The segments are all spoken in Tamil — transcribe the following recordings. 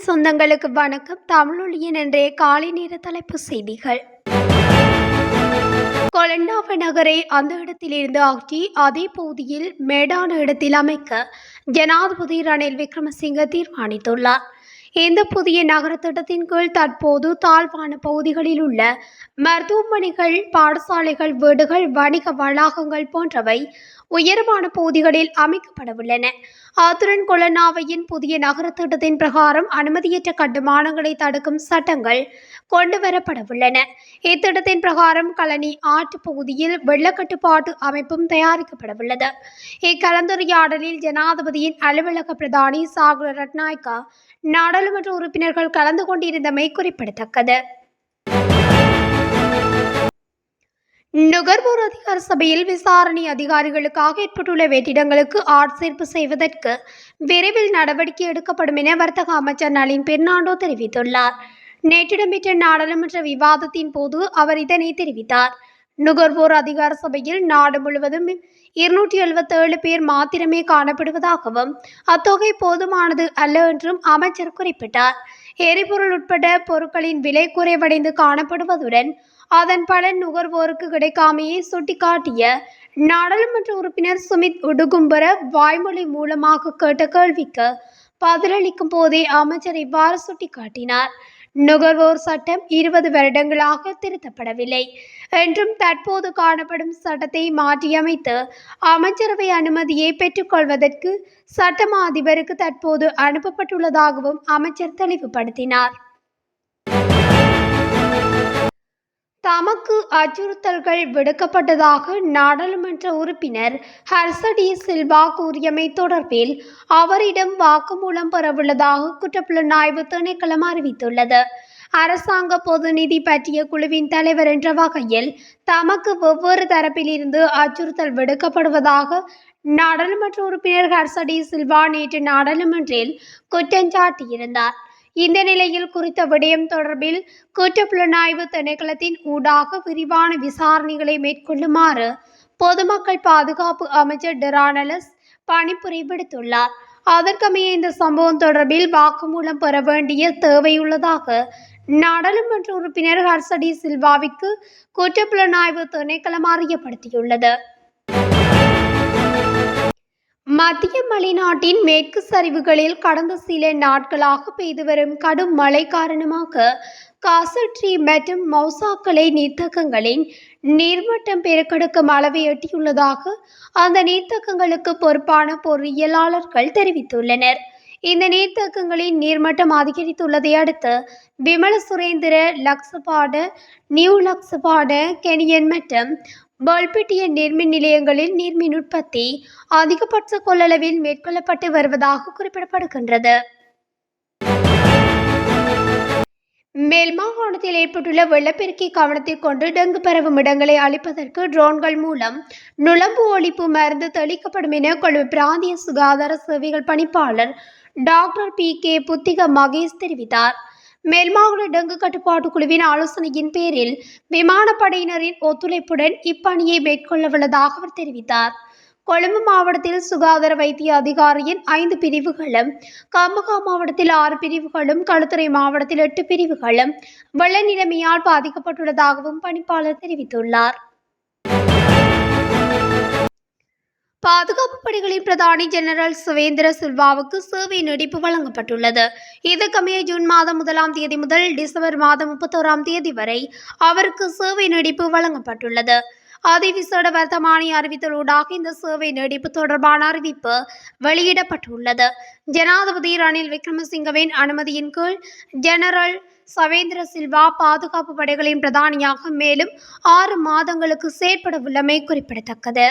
சொந்தங்களுக்கு வணக்கம். தமிழொலியின் இன்றைய காலை நேர தலைப்பு செய்திகள். கொலண்டாவ நகரை அந்த இடத்திலிருந்து அகற்றி அதே பகுதியில் மேடான இடத்தில் அமைக்க ஜனாதிபதி ரணில் விக்ரமசிங்க தீர்மானித்துள்ளார். இந்த புதிய நகர திட்டத்தின் கீழ் தற்போது தாழ்வான பகுதிகளில் உள்ள மருத்துவமனைகள், பாடசாலைகள், வீடுகள், வணிக வளாகங்கள் போன்றவை உயரமான பகுதிகளில் அமைக்கப்படவுள்ளன. அத்துடன் கொலனாவையின் புதிய நகர திட்டத்தின் பிரகாரம் அனுமதியற்ற கட்டுமானங்களை தடுக்கும் சட்டங்கள் கொண்டுவரப்படவுள்ளன. இத்திட்டத்தின் பிரகாரம் கழனி ஆற்று பகுதியில் வெள்ளக்கட்டுப்பாட்டு அமைப்பும் தயாரிக்கப்படவுள்ளது. இக்கலந்துரையாடலில் ஜனாதிபதியின் அலுவலக பிரதானி சாகர ரட்நாயக்கா, நாடாளுமன்ற உறுப்பினர்கள் கலந்து கொண்டிருந்தமை குறிப்பிடத்தக்கது. நுகர்வோர் அதிகார சபையில் விசாரணை அதிகாரிகளுக்காக ஏற்பட்டுள்ள வெற்றிடங்களுக்கு ஆட்சேர்ப்பு செய்வதற்கு விரைவில் நடவடிக்கை எடுக்கப்படும் என வர்த்தக அமைச்சர் நளின் பெர்னாண்டோ தெரிவித்துள்ளார். நேற்று இடம்பெற்ற நாடாளுமன்ற விவாதத்தின் போது அவர் இதனை தெரிவித்தார். நுகர்வோர் அதிகார சபையில் நாடு முழுவதும் 277 பேர் மாத்திரமே காணப்படுவதாகவும் அத்தொகை போதுமானது அல்ல என்றும் அமைச்சர் குறிப்பிட்டார். எரிபொருள் உட்பட பொருட்களின் விலை குறைவடைந்து காணப்படுவதுடன் அதன் பலன் நுகர்வோருக்கு கிடைக்காமையை சுட்டிக்காட்டிய நாடாளுமன்ற உறுப்பினர் சுமித் உடுகும்பர வாய்மொழி மூலமாக கேட்ட கேள்விக்கு பதிலளிக்கும் போதே அமைச்சர் இவ்வாறு சுட்டிக்காட்டினார். நுகர்வோர் சட்டம் 20 வருடங்களாக திருத்தப்படவில்லை என்றும் தற்போது காணப்படும் சட்டத்தை மாற்றியமைத்து அமைச்சரவை அனுமதியை பெற்றுக்கொள்வதற்கு சட்டமா அதிபருக்கு தற்போது அனுப்பப்பட்டுள்ளதாகவும் அமைச்சர் தெளிவுபடுத்தினார். தமக்கு அச்சுறுத்தல்கள் விடுக்கப்பட்டதாக நாடாளுமன்ற உறுப்பினர் ஹர்சடி சில்வா கூறியமை தொடர்பில் அவரிடம் வாக்குமூலம் பெறவுள்ளதாக குற்றப்புலனாய்வு திணைக்களம் அறிவித்துள்ளது. அரசாங்க பொது நிதி பற்றிய குழுவின் தலைவர் என்ற வகையில் தமக்கு வெவ்வேறு தரப்பிலிருந்து அச்சுறுத்தல் விடுக்கப்படுவதாக நாடாளுமன்ற உறுப்பினர் ஹர்சடி சில்வா நேற்று நாடாளுமன்றில் குற்றஞ்சாட்டியிருந்தார். இந்த நிலையில் குறித்த விடயம் தொடர்பில் குற்றப்புலனாய்வு திணைக்களத்தின் ஊடாக விரிவான விசாரணைகளை மேற்கொள்ளுமாறு பொதுமக்கள் பாதுகாப்பு அமைச்சர் டெரானலஸ் பணிப்புரை விடுத்துள்ளார். அதற்கமைய இந்த சம்பவம் தொடர்பில் வாக்குமூலம் பெற வேண்டிய தேவையுள்ளதாக நாடாளுமன்ற உறுப்பினர் ஹர்சடி சில்வாவிற்கு குற்றப்புலனாய்வு திணைக்களம் அறியப்படுத்தியுள்ளது. மத்திய மலைநாட்டின் மேற்கு சரிவுகளில் கடந்த சில நாட்களாக பெய்து வரும் கடும் மழை காரணமாக காசட்ரி மற்றும் மௌசாக்கலை நீர்த்தக்கங்களின் நீர்மட்டம் பெருக்கெடுக்கும் அளவை எட்டியுள்ளதாக அந்த நீர்த்தக்கங்களுக்கு பொறுப்பான பொறியியலாளர்கள் தெரிவித்துள்ளனர். இந்த நீர்த்தக்கங்களின் நீர்மட்டம் அதிகரித்துள்ளதை அடுத்து விமல சுரேந்திர, லக்சபாட, நியூ லக்சபாட, கெனியன் மற்றும் பல்பிட்டிய நீர்மின் நிலையங்களில் நீர்மின் உற்பத்தி அதிகபட்ச கொள்ளளவில் மேற்கொள்ளப்பட்டு வருவதாக குறிப்பிடப்படுகின்றது. மேல் மாகாணத்தில் ஏற்பட்டுள்ள வெள்ளப்பெருக்கை கவனத்தில் கொண்டு டெங்கு பரவும் இடங்களை அழிப்பதற்கு ட்ரோன்கள் மூலம் நுளம்பு ஒழிப்பு மருந்து தெளிக்கப்படும் என கொழும்பு பிராந்திய சுகாதார சேவைகள் பணிப்பாளர் டாக்டர் PK புத்திக மகேஷ் தெரிவித்தார். மேல்மாகாண டெங்கு கட்டுப்பாட்டு குழுவின் ஆலோசனையின் பேரில் விமானப்படையினரின் ஒத்துழைப்புடன் இப்பணியை மேற்கொள்ளவுள்ளதாக அவர் தெரிவித்தார். கொழும்பு மாவட்டத்தில் சுகாதார வைத்திய அதிகாரியின் 5 பிரிவுகளும், கம்பகா மாவட்டத்தில் 6 பிரிவுகளும், களுத்துறை மாவட்டத்தில் 8 பிரிவுகளும் வெள்ள நிலைமையால் பாதிக்கப்பட்டுள்ளதாகவும் பணிப்பாளர் தெரிவித்துள்ளார். பாதுகாப்பு படைகளின் பிரதானி ஜெனரல் சுவேந்திர சில்வாவுக்கு சேவை நீடிப்பு வழங்கப்பட்டுள்ளது. இதற்கமைய ஜூன் மாதம் 1ஆம் தேதி முதல் டிசம்பர் மாதம் 31ஆம் தேதி வரை அவருக்கு சேவை நீடிப்பு வழங்கப்பட்டுள்ளது. அதிவிசேட வர்த்தமானி அறிவித்தலூடாக இந்த சேவை நீடிப்பு தொடர்பான அறிவிப்பு வெளியிடப்பட்டுள்ளது. ஜனாதிபதி ரணில் விக்ரமசிங்கவின் அனுமதியின் கீழ் ஜெனரல் சவேந்திர சில்வா பாதுகாப்பு படைகளின் பிரதானியாக மேலும் 6 மாதங்களுக்கு செயற்படவுள்ளமை குறிப்பிடத்தக்கது.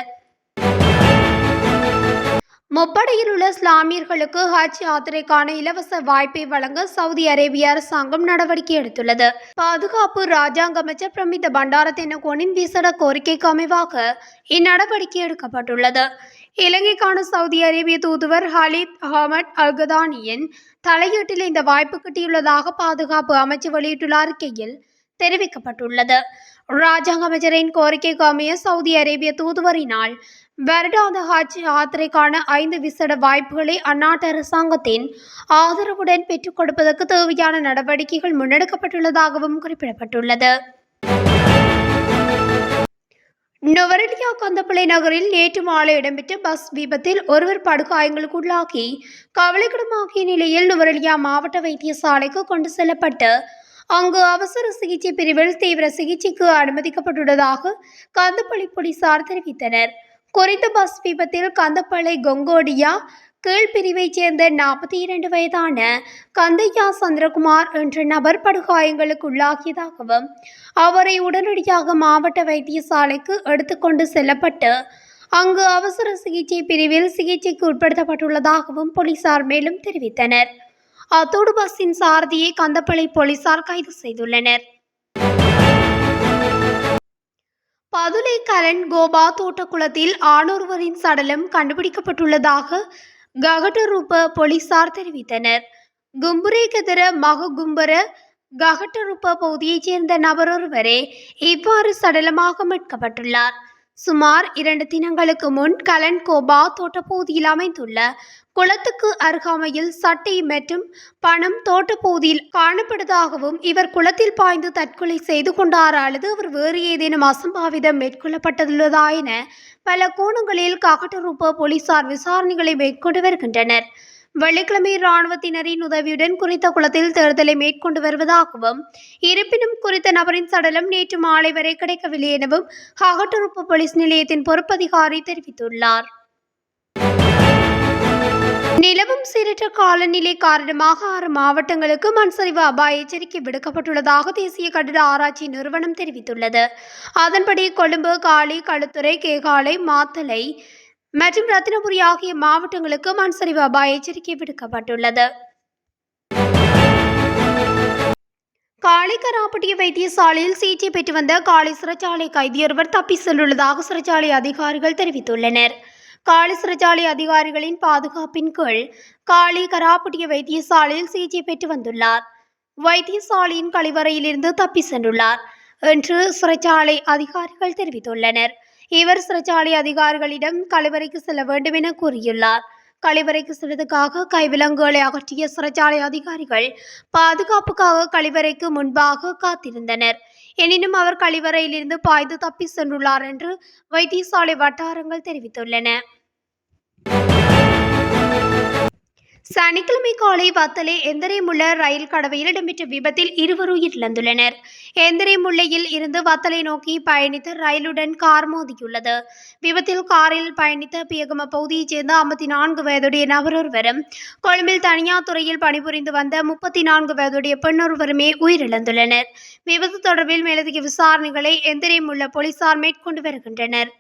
முப்படையில் உள்ள இஸ்லாமியர்களுக்கு ஹஜ் யாத்திரைக்கான இலவச வாய்ப்பை வழங்க சவுதி அரேபிய அரசாங்கம் நடவடிக்கை எடுத்துள்ளது. பாதுகாப்பு ராஜாங்க அமைச்சர் பிரமித பண்டார தென்னகோனின் விசேட கோரிக்கைக்கு அமைவாக இந்நடவடிக்கை எடுக்கப்பட்டுள்ளது. இலங்கைக்கான சவுதி அரேபிய தூதுவர் ஹலீத் அஹமட் அல்கதானியின் தலையீட்டில் இந்த வாய்ப்பு கிட்டியுள்ளதாக பாதுகாப்பு அமைச்சு வெளியிட்டுள்ள அறிக்கையில் தெரிவிக்கப்பட்டுள்ளது. ராஜாங்க அமைச்சரின் கோரிக்கைக்கு அமைய சவுதி அரேபிய தூதுவரினால் வருடாந்த ஹஜ் யாத்திரைக்கான 5 விசேட வாய்ப்புகளை அந்நாட்டு அரசாங்கத்தின் ஆதரவுடன் பெற்றுக் கொடுப்பதற்கு தேவையான நடவடிக்கைகள் முன்னெடுக்கப்பட்டுள்ளதாகவும் குறிப்பிடப்பட்டுள்ளது. நுவரெலியா கந்தப்பளை நகரில் நேற்று மாலை இடம்பெற்ற பஸ் விபத்தில் ஒருவர் படுகாயங்களுக்குள்ளாகி கவலைக்கிடமாகிய நிலையில் நுவரெலியா மாவட்ட வைத்தியசாலைக்கு கொண்டு செல்லப்பட்டு அங்கு அவசர சிகிச்சை பிரிவில் தீவிர சிகிச்சைக்கு அனுமதிக்கப்பட்டுள்ளதாக கந்தப்பளை போலீசார் தெரிவித்தனர். குறித்த பஸ் விபத்தில் கந்தப்பளை கொங்கோடியா கீழ்பிரிவைச் சேர்ந்த 42 வயதான கந்தையா சந்திரகுமார் என்ற நபர் படுகாயங்களுக்கு உள்ளாகியதாகவும் அவரை உடனடியாக மாவட்ட வைத்தியசாலைக்கு எடுத்துக்கொண்டு செல்லப்பட்டு அங்கு அவசர சிகிச்சை பிரிவில் சிகிச்சைக்கு உட்படுத்தப்பட்டுள்ளதாகவும் போலீசார் மேலும் தெரிவித்தனர். அத்தோடு பஸ்ஸின் சாரதியை கந்தப்பளை போலீசார் கைது செய்துள்ளனர். பதுளை கலன் கோபா தோட்டக்குளத்தில் ஆணொருவரின் சடலம் கண்டுபிடிக்கப்பட்டுள்ளதாக ககட்டரூப போலீசார் தெரிவித்தனர். கும்புரேகெதர மககும்பர ககட்டரூப பகுதியைச் சேர்ந்த நபர் ஒருவரே இவ்வாறு சடலமாக மீட்கப்பட்டுள்ளார். சுமார் 2 தினங்களுக்கு முன் கலன் கோபா தோட்டப்பகுதியில் அமைந்துள்ள குளத்துக்கு அருகாமையில் சட்டை மற்றும் பணம் தோட்டப்பகுதியில் காணப்படுவதாகவும் இவர் குளத்தில் பாய்ந்து தற்கொலை செய்து கொண்டார் அல்லது அவர் வேறு ஏதேனும் அசம்பாவிதம் மேற்கொள்ளப்பட்டுள்ளதா என பல கோணங்களில் ககட்டரூப போலீசார் விசாரணைகளை மேற்கொண்டு வருகின்றனர். வெள்ளிக்கிழமை இராணுவத்தினரின் உதவியுடன் குறித்த குளத்தில் தேடுதலை மேற்கொண்டு வருவதாகவும் இருப்பினும் குறித்த நபரின் சடலம் நேற்று மாலை வரை கிடைக்கவில்லை எனவும் ககட்டரூப போலீஸ் நிலையத்தின் பொறுப்பதிகாரி தெரிவித்துள்ளார். நிலவும் சீரற்ற காலநிலை காரணமாக 6 மாவட்டங்களுக்கு மண்சரிவு அபாய எச்சரிக்கை விடுக்கப்பட்டுள்ளதாக தேசிய கட்டிட ஆராய்ச்சி நிறுவனம் தெரிவித்துள்ளது. அதன்படி கொழும்பு, காலி, களுத்துறை, கேகாலை, மாத்தளை மற்றும் ரத்தினபுரி ஆகிய மாவட்டங்களுக்கு மண்சரிவு அபாய எச்சரிக்கை விடுக்கப்பட்டுள்ளது. காலி கராப்பட்டிய வைத்தியசாலையில் சிகிச்சை பெற்று வந்த காலி சிறைச்சாலை கைதியொருவர் தப்பி சென்றுள்ளதாக சிறைச்சாலை அதிகாரிகள் தெரிவித்துள்ளனர். காலி சிறைச்சாலை அதிகாரிகளின் பாதுகாப்பின் கீழ் காலி கராப்பட்டிய வைத்தியசாலையில் சிகிச்சை பெற்று வந்துள்ளார். வைத்தியசாலையின் கழிவறையிலிருந்து தப்பி சென்றுள்ளார் என்று சிறைச்சாலை அதிகாரிகள் தெரிவித்துள்ளனர். இவர் சிறைச்சாலை அதிகாரிகளிடம் கழிவறைக்கு செல்ல வேண்டும் என கூறியுள்ளார். கழிவறைக்கு செல்வதற்காக கைவிலங்குகளை அகற்றிய சிறைச்சாலை அதிகாரிகள் பாதுகாப்புக்காக கழிவறைக்கு முன்பாக காத்திருந்தனர். எனினும் அவர் கழிவறையிலிருந்து பாய்ந்து தப்பி சென்றுள்ளார் என்று வைத்தியசாலை வட்டாரங்கள் தெரிவித்துள்ளன. சனிக்கிழமை காலை வத்தலை எந்திரமுள்ள ரயில் கடவையில் இடம்பெற்ற விபத்தில் 2 உயிரிழந்துள்ளனர். எந்திரமுல்லையில் இருந்து வத்தலை நோக்கி பயணித்த ரயிலுடன் கார் மோதியுள்ளது. விபத்தில் காரில் பயணித்த பியகம பகுதியைச் சேர்ந்த 54 வயதுடைய நபர் ஒருவரும் கொழும்பில் தனியார் துறையில் பணிபுரிந்து வந்த 34 வயதுடைய பெண்ணொருவருமே உயிரிழந்துள்ளனர். விபத்து தொடர்பில் மேலதிக விசாரணைகளை எந்திரமுள்ள போலீசார் மேற்கொண்டு வருகின்றனர்.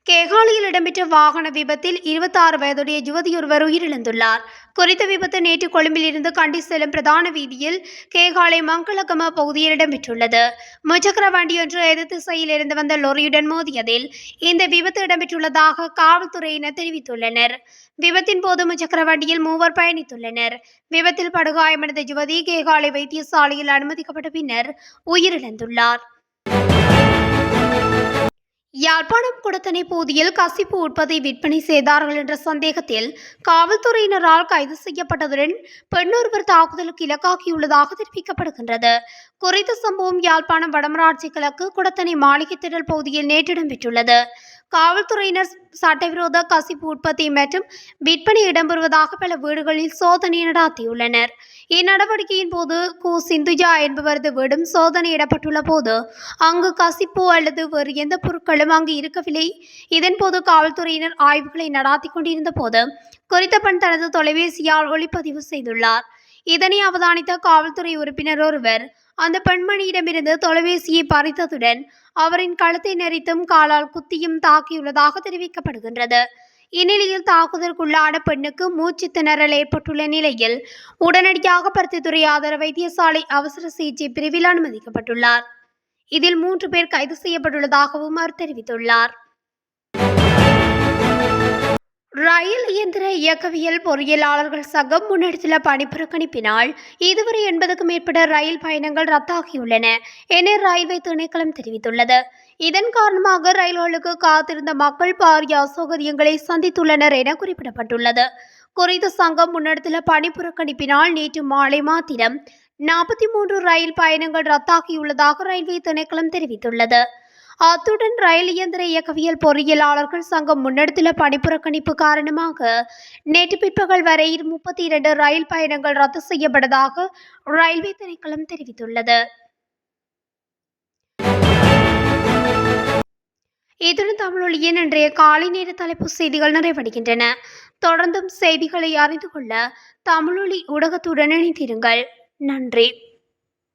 கேகாலியில் இடம்பெற்ற வாகன விபத்தில் 26 வயதுடைய யுவதியொருவர் உயிரிழந்துள்ளார். குறித்த விபத்து நேற்று கொழும்பில் இருந்து கண்டி செல்லும் பிரதான வீதியில் கேகாலை மங்களகம பகுதியில் இடம்பெற்றுள்ளது. முச்சக்கர வண்டியொன்று எதிர் திசையில் இருந்து வந்த லொரியுடன் மோதியதில் இந்த விபத்து இடம்பெற்றுள்ளதாக காவல்துறையினர் தெரிவித்துள்ளனர். விபத்தின் போது முச்சக்கர வண்டியில் 3 பயணித்துள்ளனர். விபத்தில் படுகாயமடைந்த யுவதி கேகாலை வைத்தியசாலையில் அனுமதிக்கப்பட்ட பின்னர் உயிரிழந்துள்ளார். யாழ்ப்பாணம் குடத்தனை பகுதியில் கசிப்பு உற்பத்தி விற்பனை செய்தார்கள் என்ற சந்தேகத்தில் காவல்துறையினரால் கைது செய்யப்பட்டதுடன் பெண்ணொருவர் தாக்குதலுக்கு இலக்காகியுள்ளதாக தெரிவிக்கப்படுகின்றது. குறித்த சம்பவம் யாழ்ப்பாணம் வடமராட்சி கிழக்கு குடத்தனை மாளிகை திடல் பகுதியில் நேற்று இடம்பெற்றுள்ளது. காவல்துறையினர் சட்டவிரோத கசிப்பு உற்பத்தி மற்றும் விற்பனை இடம்பெறுவதாக பல வீடுகளில் சோதனை நடாத்தியுள்ளனர். இந்நடவடிக்கையின் போது சிந்துஜா என்பவரது வீடும் சோதனையிடப்பட்டுள்ள போது அங்கு கசிப்பு அல்லது வேறு எந்த பொருட்களும் அங்கு இருக்கவில்லை. இதன்போது காவல்துறையினர் ஆய்வுகளை நடாத்தி கொண்டிருந்த போது குறித்த பெண் தனது தொலைபேசியால் ஒளிப்பதிவு செய்துள்ளார். இதனை அவதானித்த காவல்துறை உறுப்பினர் ஒருவர் அந்த பெண்மணியிடமிருந்து தொலைபேசியை பறித்ததுடன் அவரின் கழுத்தை நெரித்தும் காலால் குத்தியும் தாக்கியுள்ளதாக தெரிவிக்கப்படுகின்றது. இந்நிலையில் தாக்குதலுக்குள்ளான பெண்ணுக்கு மூச்சு திணறல் ஏற்பட்டுள்ள நிலையில் உடனடியாக பருத்தித்துறை ஆதார வைத்தியசாலை அவசர சிகிச்சை பிரிவில் அனுமதிக்கப்பட்டுள்ளார். இதில் 3 பேர் கைது செய்யப்பட்டுள்ளதாகவும் அவர் தெரிவித்துள்ளார். ரயில் இயந்திர இயக்கவியல் பொறியியலாளர்கள் சங்கம் முன்னெடுத்துள்ள பணி புறக்கணிப்பினால் இதுவரை 80க்கும் மேற்பட்ட ரயில் பயணங்கள் ரத்தாகியுள்ளன என ரயில்வே திணைக்களம் தெரிவித்துள்ளது. இதன் காரணமாக ரயில்களுக்கு காத்திருந்த மக்கள் பாரிய அசௌகரியங்களை சந்தித்துள்ளனர் என குறிப்பிடப்பட்டுள்ளது. குறித்த சங்கம் முன்னெடுத்துள்ள பணி புறக்கணிப்பினால் நேற்று மாலை மாத்திரம் 43 ரயில் பயணங்கள் ரத்தாகியுள்ளதாக ரயில்வே திணைக்களம் தெரிவித்துள்ளது. அத்துடன் ரயில் இயந்திர இயக்கவியல் பொறியியலாளர்கள் சங்கம் முன்னெடுத்துள்ள பணிப்புறக்கணிப்பு காரணமாக நேற்று பிற்பகல் வரை 32 ரயில் பயணங்கள் ரத்து செய்யப்பட்டதாக ரயில்வே திணைக்களம் தெரிவித்துள்ளது. இதுடன் தமிழொலியின் இன்றைய காலை நேர தலைப்பு செய்திகள் நிறைவடைகின்றன. தொடர்ந்தும் செய்திகளை அறிந்து கொள்ள தமிழொலி ஊடகத்துடன் இணைந்திருங்கள். நன்றி.